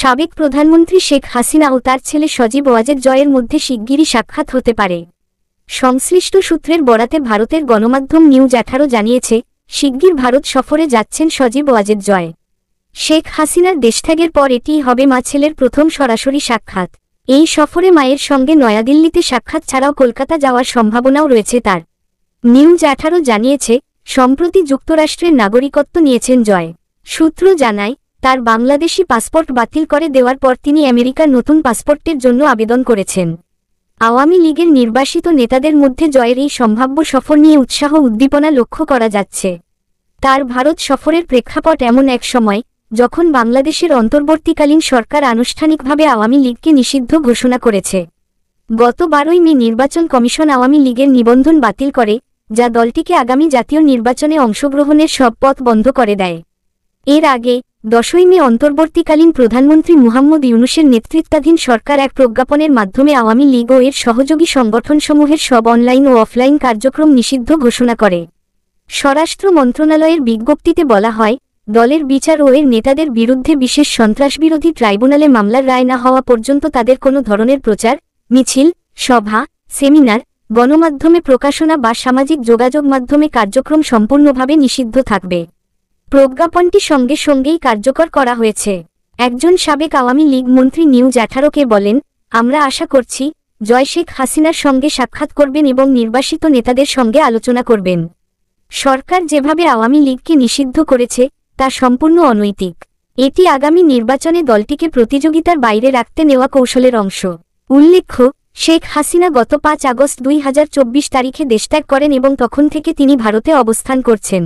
সাবেক প্রধানমন্ত্রী শেখ হাসিনা ও তার ছেলে সজীব ওয়াজেদ জয়ের মধ্যে শিগগিরই সাক্ষাৎ হতে পারে। সংশ্লিষ্ট সূত্রের বরাতে ভারতের গণমাধ্যম নিউজ 18 জানিয়েছে, শিগগির ভারত সফরে যাচ্ছেন সজীব ওয়াজেদ জয়। শেখ হাসিনার দেশত্যাগের পর এটিই হবে মা ছেলের প্রথম সরাসরি সাক্ষাৎ। এই সফরে মায়ের সঙ্গে নয়াদিল্লিতে সাক্ষাৎ ছাড়াও কলকাতা যাওয়ার সম্ভাবনাও রয়েছে তার। নিউজ 18 জানিয়েছে, সম্প্রতি যুক্তরাষ্ট্রের নাগরিকত্ব নিয়েছেন জয়। সূত্র জানায়, তার বাংলাদেশি পাসপোর্ট বাতিল করে দেওয়ার পর তিনি আমেরিকার নতুন পাসপোর্টের জন্য আবেদন করেছেন। আওয়ামী লীগের নির্বাসিত নেতাদের মধ্যে জয়ের এই সম্ভাব্য সফর নিয়ে উৎসাহ উদ্দীপনা লক্ষ্য করা যাচ্ছে। তার ভারত সফরের প্রেক্ষাপট এমন এক সময়, যখন বাংলাদেশের অন্তর্বর্তীকালীন সরকার আনুষ্ঠানিকভাবে আওয়ামী লীগকে নিষিদ্ধ ঘোষণা করেছে। গত 12ই মে নির্বাচন কমিশন আওয়ামী লীগের নিবন্ধন বাতিল করে, যা দলটিকে আগামী জাতীয় নির্বাচনে অংশগ্রহণের সব পথ বন্ধ করে দেয়। এর আগে 10ই মে অন্তর্বর্তীকালীন প্রধানমন্ত্রী মুহাম্মদ ইউনূসের নেতৃত্বাধীন সরকার এক প্রজ্ঞাপনের মাধ্যমে আওয়ামী লীগ ও এর সহযোগী সংগঠনসমূহের সব অনলাইন ও অফলাইন কার্যক্রম নিষিদ্ধ ঘোষণা করে। স্বরাষ্ট্র মন্ত্রণালয়ের বিজ্ঞপ্তিতে বলা হয়, দলের বিচার ও এর নেতাদের বিরুদ্ধে বিশেষ সন্ত্রাসবিরোধী ট্রাইব্যুনালে মামলার রায় না হওয়া পর্যন্ত তাদের কোনো ধরনের প্রচার, মিছিল, সভা, সেমিনার, গণমাধ্যমে প্রকাশনা বা সামাজিক যোগাযোগ মাধ্যমে কার্যক্রম সম্পূর্ণভাবে নিষিদ্ধ থাকবে। প্রজ্ঞাপনটি সঙ্গে সঙ্গেই কার্যকর করা হয়েছে। একজন সাবেক আওয়ামী লীগ মন্ত্রী নিউজ 18কে বলেন, আমরা আশা করছি, জয় শেখ হাসিনার সঙ্গে সাক্ষাৎ করবেন এবং নির্বাসিত নেতাদের সঙ্গে আলোচনা করবেন। সরকার যেভাবে আওয়ামী লীগকে নিষিদ্ধ করেছে, তা সম্পূর্ণ অনৈতিক। এটি আগামী নির্বাচনে দলটিকে প্রতিযোগিতার বাইরে রাখতে নেওয়া কৌশলের অংশ। উল্লেখ্য, শেখ হাসিনা গত 5 আগস্ট 2024 তারিখে দেশত্যাগ করেন এবং তখন থেকে তিনি ভারতে অবস্থান করছেন।